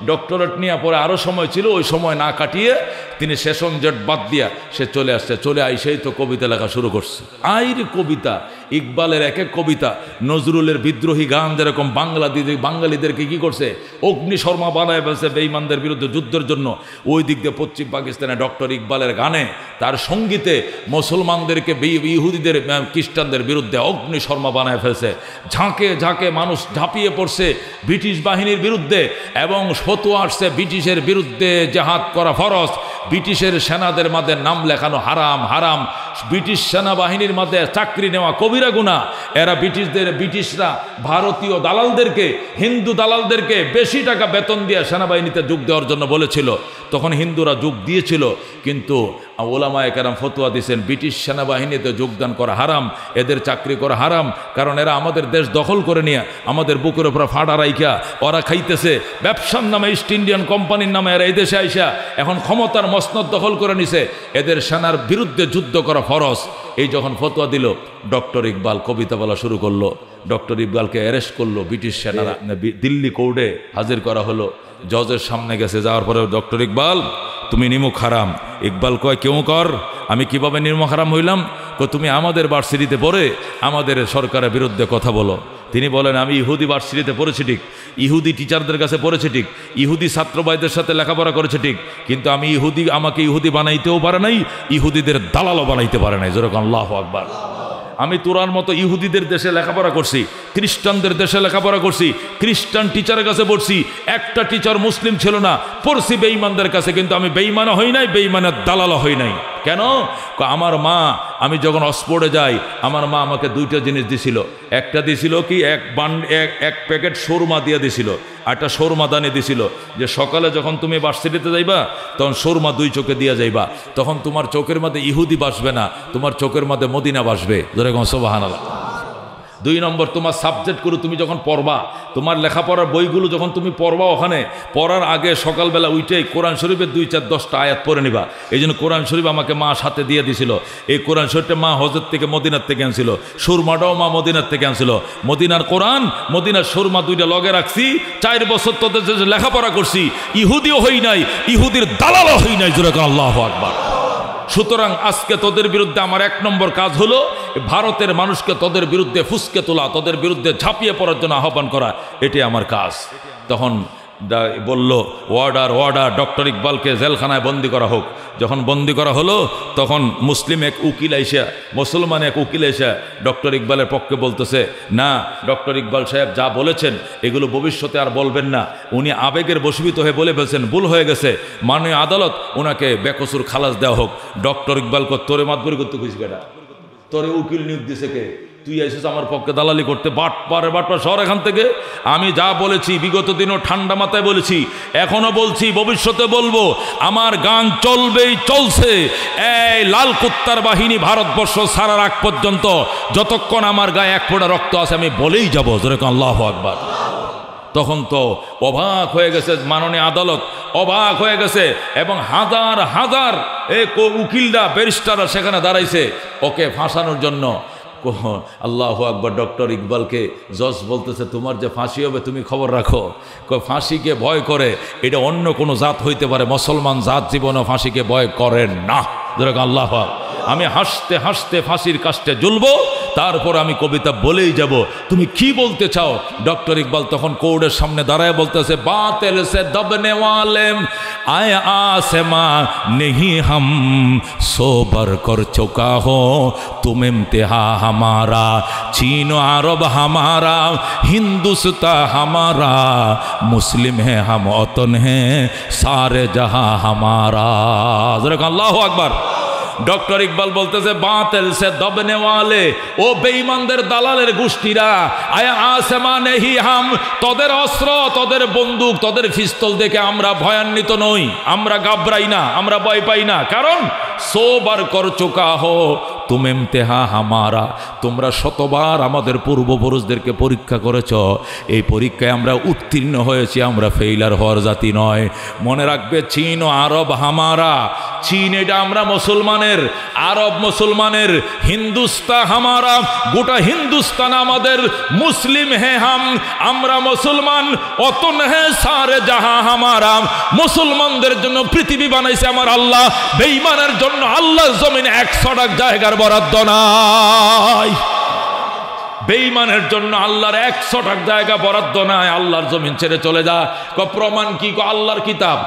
ডক্টরেট নিয়ে পরে আরও সময় ছিল, ওই সময় না কাটিয়ে তিনি সেশন জট বাদ দিয়া সে চলে আসছে। চলে আইসেই তো কবিতা লেখা শুরু করছে। আইর কবিতা, ইকবালের এক এক কবিতা, নজরুলের বিদ্রোহী গান যেরকম বাঙালিদেরকে কি করছে, অগ্নি শর্মা বানায় ফেলছে বেঈমানদের বিরুদ্ধে যুদ্ধের জন্য। ওই দিক দিয়ে পশ্চিম পাকিস্তানে ডক্টর ইকবালের গানে, তার সঙ্গীতে মুসলমানদেরকে ইহুদিদের খ্রিস্টানদের বিরুদ্ধে অগ্নি শর্মা বানায় ফেলছে। ঝাঁকে ঝাঁকে মানুষ ঝাঁপিয়ে পড়ছে ব্রিটিশ বাহিনীর বিরুদ্ধে, এবং ফতোয়া আসছে ব্রিটিশের বিরুদ্ধে জেহাদ করা ফরজ, ব্রিটিশের সেনাদের মাঝে নাম লেখানো হারাম। হারাম ব্রিটিশ সেনাবাহিনীর মধ্যে চাকরি নেওয়া কবিরা গুনাহ। এরা ব্রিটিশরা ভারতীয় দালালদেরকে, হিন্দু দালালদেরকে বেশি টাকা বেতন দিয়ে সেনাবাহিনীতে যোগ দেওয়ার জন্য বলেছিল। তখন হিন্দুরা যোগ দিয়েছিল, কিন্তু ওলামায়ে কেরাম ফতোয়া দিয়েছেন ব্রিটিশ সেনাবাহিনীতে যোগদান করা হারাম, এদের চাকরি করা হারাম। কারণ এরা আমাদের দেশ দখল করে নিয়ে আমাদের বুকের উপর ফাড়া রাইখা ওরা খাইতেছে। ব্যবসার নামে, ইস্ট ইন্ডিয়ান কোম্পানির নামে এরা এই দেশে আইসা এখন ক্ষমতার মসনদ দখল করে নিছে। এদের সেনার বিরুদ্ধে যুদ্ধ করা ফরজ। এই যখন ফতোয়া দিল, ডক্টর ইকবাল কবিতা বলা শুরু করলো। ডক্টর ইকবালকে অ্যারেস্ট করলো ব্রিটিশ সেনারা, দিল্লি কোর্টে হাজির করা হলো। জজের সামনে গেছে, যাওয়ার পরে ডক্টর ইকবাল তুমি নিমুখ হারাম। ইকবাল কয় কেউ কর, আমি কিভাবে নিমুখ হারাম হইলাম? তুমি আমাদের ভার্সিটিতে পড়ে আমাদের সরকারের বিরুদ্ধে কথা বলো। তিনি বলেন আমি ইহুদি ভার্সিটিতে পড়েছি ঠিক, ইহুদি টিচারদের কাছে পড়েছি ঠিক, ইহুদি ছাত্রভাইদের সাথে লেখাপড়া করেছে ঠিক, কিন্তু আমি আমাকে ইহুদি বানাইতেও পারে নাই, ইহুদিদের দালালও বানাইতে পারে নাই। যেরকম আল্লাহু আকবার। আমি তোরার মতো ইহুদিদের দেশে লেখাপড়া করছি, খ্রিস্টানদের দেশে লেখাপড়া করছি, খ্রিস্টান টিচারের কাছে পড়ছি, একটা টিচার মুসলিম ছিল না, পড়ছি বেঈমানদের কাছে, কিন্তু আমি বেঈমানও হই নাই, বেঈমানের দালালও হই নাই। কেন? আমার মা, আমি যখন অক্সফোর্ডে যাই আমার মা আমাকে দুইটা জিনিস দিছিল। একটা দিছিল কি, এক প্যাকেট সুরমা দিয়ে দিছিল, একটা সুরমা দানি দিছিল, যে সকালে যখন তুমি ভার্সিটিতে যাইবা তখন সুরমা 2 চোখে দিয়ে যাইবা, তখন তোমার চোখের মধ্যে ইহুদি বাসবে না, তোমার চোখের মধ্যে মদিনা বাসবে। যেরকম সুবহানাল্লাহ। 2 নম্বর, তোমার সাবজেক্টগুলো তুমি যখন পড়বা, তোমার লেখাপড়ার বইগুলো যখন তুমি পড়বা, ওখানে পড়ার আগে সকালবেলা উঠেই কোরআন শরীফের 2-4-10টা আয়াত পড়ে নিবা। এই জন্য কোরআন শরীফ আমাকে মা সাথে দিয়ে দিছিল। এই কোরআন শরীফটা মা হজরত থেকে, মদিনার থেকে আনছিল। সুরমাটাও মা মদিনার থেকে আনছিল। মদিনার কোরআন, মদিনার সুরমা 2টা লগে রাখছি। 4 বছর তোদের লেখাপড়া করছি, ইহুদিও হই নাই, ইহুদির দালালও হই নাই। যেরকম আল্লাহু আকবার। সুতরাং আজকে তোদের বিরুদ্ধে আমার 1 নম্বর কাজ হলো ভারতের মানুষকে তোদের বিরুদ্ধে ফুসকে তোলা, তোদের বিরুদ্ধে ঝাঁপিয়ে পড়ার জন্য আহ্বান করা, এটি আমার কাজ। তখন বলল ওয়ার্ডার, ডক্টর ইকবালকে জেলখানায় বন্দি করা হোক। যখন বন্দি করা হলো তখন মুসলিম এক উকিল আইসা, মুসলমান এক উকিল এসে ডক্টর ইকবালের পক্ষে বলতেছে, না ডক্টর ইকবাল সাহেব যা বলেছেন এগুলো ভবিষ্যতে আর বলবেন না, উনি আবেগের বশীভূত হয়ে বলে ফেলছেন, ভুল হয়ে গেছে, মাননীয় আদালত ওনাকে বেকসুর খালাস দেওয়া হোক। ডক্টর ইকবাল তোরে মাতবরি করতে খুশি কেটা, তোরে উকিল নিয়োগ দিছে কে? তুই এসেছিস আমার পক্ষে দালালি করতে? বাটপার শহর এখান থেকে। আমি যা বলেছি বিগত দিনও ঠান্ডা মাথায় বলেছি, এখনো বলছি, ভবিষ্যতে বলবো। আমার গান চলবেই, চলছে। এই লাল কুত্তার বাহিনী ভারতবর্ষ ছাড়ার আগ পর্যন্ত যতক্ষণ আমার গায়ে 1 ফোঁটা রক্ত আছে আমি বলেই যাবো। যেরকম আল্লাহু আকবার। তখন তো অবাক হয়ে গেছে মাননীয় আদালত, অবাক হয়ে গেছে, এবং হাজার হাজার উকিলরা, ব্যারিস্টাররা সেখানে দাঁড়াইছে ওকে ফাঁসানোর জন্য। আল্লাহু আকবার। ডক্টর ইকবালকে জজ বলতেছে, তোমার যে ফাঁসি হবে তুমি খবর রাখো। ফাঁসিকে ভয় করে এটা অন্য কোনো জাত হইতে পারে, মুসলমান জাত জীবনে ফাঁসিকে ভয় করেন না। যেরকম আল্লাহ, আমি হাসতে হাসতে ফাঁসির কাস্টে ঝুলবো, তারপর আমি কবিতা বলেই যাব। তুমি কি বলতে চাও? ডক্টর ইকবাল তখন কোর্টের সামনে দাঁড়ায় বলতেছে, বাতিল সে দবনে ওয়ালে আয় आसमा नहीं हम सोबर कर चुका हो तुम इम्तिहा हमारा चीन अरब हमारा हिंदुस्तान हमारा मुस्लिम है हम वतन है सारे जहां हमारा। अल्लाहु अकबर। डॉक्टर इकबाल बोलते से बातिल से दबने वाले ओ बेईमानদের দালালের গোষ্ঠীরা আয়া আসমানে হি হাম তোদের অস্ত্র তোদের বন্দুক তোদের পিস্তল দেখে আমরা ভয়ান্বিত নই, আমরা ঘাবড়াই না, আমরা ভয় পাই না। কারণ সোবার কর চুকা হো তুম ইমতিহা হামারা, তোমরা শতবার আমাদের পূর্বপুরুষদেরকে পরীক্ষা করেছ, এই পরীক্ষায় আমরা উত্তীর্ণ হয়েছি, আমরা ফেইলার হওয়ার জাতি নয়। মনে রাখবে চীন ও আরব হামারা, চীন এটা আমরা মুসলমানের, আরব মুসলমানের, হিন্দুস্তান হামারা গোটা হিন্দুস্তান আমাদের, মুসলিম হে হাম আমরা মুসলমান, অতন হে সারে জাহা হামারা, মুসলমানদের জন্য পৃথিবী বানাইছে আমার আল্লাহ, বেঈমানের জন্য আল্লাহর জমিনে 100 জায়গার বরাদ্দ নাই। বেঈমানের জন্য আল্লাহর 100 জায়গা বরাদ্দ নাই, আল্লাহর জমিন ছেড়ে চলে যা। প্রমাণ কি? আল্লাহর কিতাব।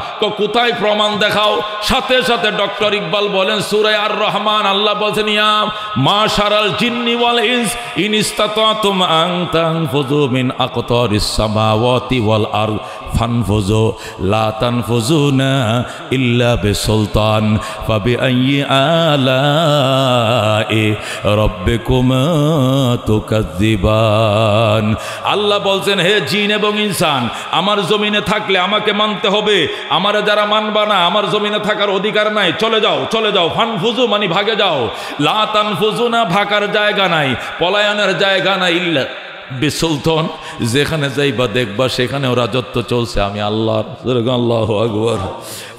কোথায় প্রমাণ দেখাও? সাথে সাথে ডক্টর ইকবাল বলেন সূরা আর রহমান, আল্লাহ বলেন ইয়া মাশারাল জিন্নি ওয়াল ইনস ইন ইসতাতাতুম আন তানফুযু মিন আকতারিস সামাওয়াতি ওয়াল আরদ ফানফুযু লা তানফুযুনা ইল্লা বিসুলতান ফাবিআইয়ি আলাই রাব্বিকুমা তুকাজ্জিবান। আল্লাহ বলছেন হে জিন এবং ইনসান, আমার জমিনে থাকলে আমাকে মানতে হবে, আমারে যারা মানবা না আমার জমিনে থাকার অধিকার নাই, চলে যাও চলে যাও। ফানফুযু মানে ভাগে যাও, লা তানফুযুনা ভাগার জায়গা নাই, পলায়নের জায়গা নাই, ইল্লা বিসুলতান যেখানে যাইবা দেখবা সেখানেও রাজত্ব চলছে আমি আল্লাহর। আল্লাহু আকবার।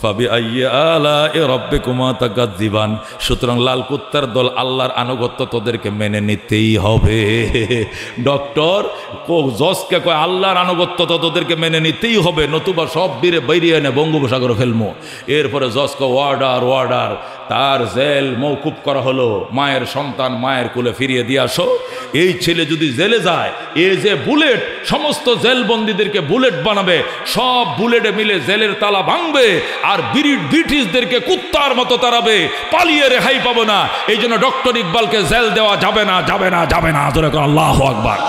ফাবিআইয়ি আলাই রাব্বিকুমা তুকাজ্জিবান। সুতরাং লাল কুত্তার দল, আল্লাহর আনুগত্য তোদেরকে মেনে নিতেই হবে। ডক্টর জজকে কয় আল্লাহর আনুগত্য তো তোদেরকে মেনে নিতেই হবে, নতুবা সব বীরে বাইরিয়ে এনে বঙ্গোপসাগরে ফেলমো। এরপরে জজকে ওয়ার্ডার ওয়ার্ডার, তার জেল মওকুফ করা হলো। মায়ের সন্তান মায়ের কোলে ফিরিয়ে দিয়ে আসো। এই ছেলে যদি জেলে যায়, এ যে বুলেট সমস্ত জেল বন্দীদেরকে বুলেট বানাবে, সব বুলেটে মিলে জেলের তালা ভাঙবে আর ব্রিটিশদেরকে কুত্তার মতো তাড়াবে, পালিয়ে রেহাই পাবো না। এই জন্য ডক্টর ইকবালকে জেল দেওয়া যাবে না, যাবে না, যাবে না। আল্লাহু আকবার।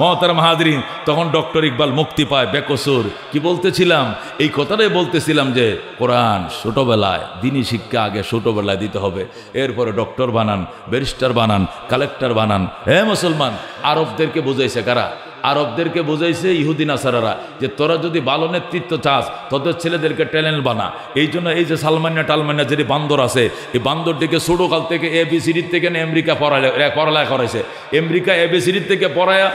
মহতারাম হাজরিন, তখন ডক্টর ইকবাল মুক্তি পায় বেকসুর। কি বলতেছিলাম? এই কথাটাই বলতেছিলাম যে কোরআন ছোটবেলায়, দিনী শিক্ষা আগে ছোটবেলায় দিতে হবে, এরপরে ডক্টর বানান, ব্যারিস্টার বানান, কালেক্টর বানান। হে মুসলমান, আরবদেরকে বুঝাইছে কারা? আরবদেরকে বুঝাইছে ইহুদি নাসারারা যে তোরা যদি ভালো নেতৃত্ব চাস তোদের ছেলেদেরকে ট্যালেন্ট বানা। এই জন্য এই যে সালমানিয়া টালমানিয়া যে বান্দর আছে, এই বান্দরটিকে ছোটোকাল থেকে ABCD থেকে আমেরিকা পড়ালেখা করাইছে। আমেরিকা ABCD থেকে পড়ায়া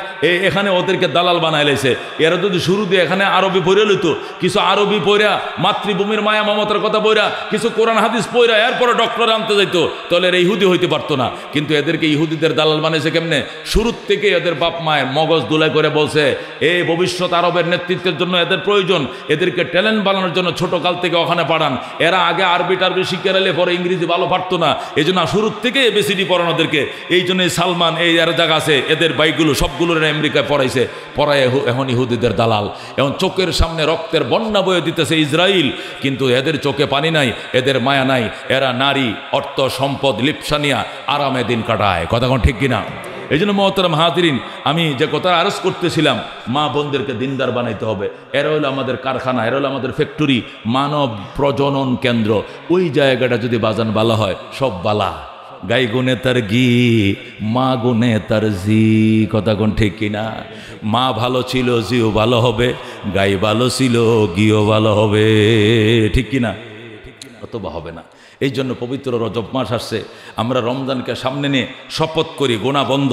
এখানে ওদেরকে দালাল বানাই লাইছে। এরা যদি শুরু দিয়ে এখানে আরবি পড়ে লইতো, কিছু আরবি পড়া মাতৃভূমির মায়া মমতার কথা পড়া, কিছু কোরআন হাদিস পড়া, এরপরে ডক্টর আনতে যাইতো, তাহলে এরা ইহুদি হইতে পারতো না। কিন্তু এদেরকে ইহুদিদের দালাল বানাইছে কেমনে? শুরুর থেকে এদের বাপ মায়ের মগজ দুলাই করে বলছে এই ভবিষ্যৎ আরবের নেতৃত্বের জন্য এদের প্রয়োজন, এদেরকে ট্যালেন্ট বানানোর জন্য ছোটকাল থেকে ওখানে পাঠান। এরা আগে আরবি টারবি শিখে এলে পরে ইংরেজি ভালো পারতো না, এই জন্য শুরুর থেকে ABCD পড়ানোদেরকে। এই জন্য সালমান এই এর জায়গা আছে, এদের বাইকগুলো সবগুলো আমেরিকায় পড়াইছে, পড়ায় এখন ইহুদিদের দালাল। এখন চোখের সামনে রক্তের বন্যা বয়ে দিতেছে ইসরায়েল, কিন্তু এদের চোখে পানি নাই, এদের মায়া নাই। এরা নারী, অর্থ, সম্পদ, লিপ্সা নিয়ে আরামে দিন কাটায়। কথা কোন ঠিক কিনা? এই জন্য মহতারাম হাজিরিন, আমি যে কথা আরজ করতেছিলাম, মা বোনদেরকে দিনদার বানাইতে হবে। এরা হলো আমাদের কারখানা, এরা হলো আমাদের ফ্যাক্টরি, মানব প্রজনন কেন্দ্র। ওই জায়গাটা যদি বাজান বালা হয়, সব বালা। গাই গুনে তার ঘি, মা গুনে তার জি। কথা কোন ঠিক কিনা? মা ভালো ছিল, জিও ভালো হবে, গাই ভালো ছিল, ঘিও ভালো হবে। ঠিক কিনা? অথবা হবে না। এই জন্য পবিত্র রজব মাস আসছে, আমরা রমজানকে সামনে নিয়ে শপথ করি গোনা বন্ধ,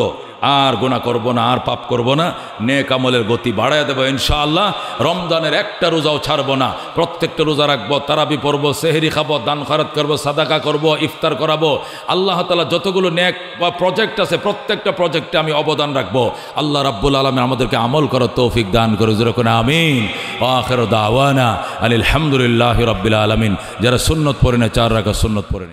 আর গোনা করব না, আর পাপ করব না, নেক আমলের গতি বাড়ায় দেবো ইনশাআল্লাহ। রমজানের একটা রোজাও ছাড়বো না, প্রত্যেকটা রোজা রাখবো, তারাবি পড়বো, সেহরি খাবো, দান খরচ করবো, সাদাকা করবো, ইফতার করাবো। আল্লাহ তাআলা যতগুলো নেক বা প্রজেক্ট আছে প্রত্যেকটা প্রজেক্টে আমি অবদান রাখবো। আল্লাহ রাব্বুল আলামিন আমাদেরকে আমল করার তৌফিক দান করে, যেরকম আমিন। ওয়া আখিরু দাওয়ানা আলহামদুলিল্লাহি রাব্বিল আলামিন। যারা সুন্নত পড়ে না, 4 রাকাত সুন্নত পড়ে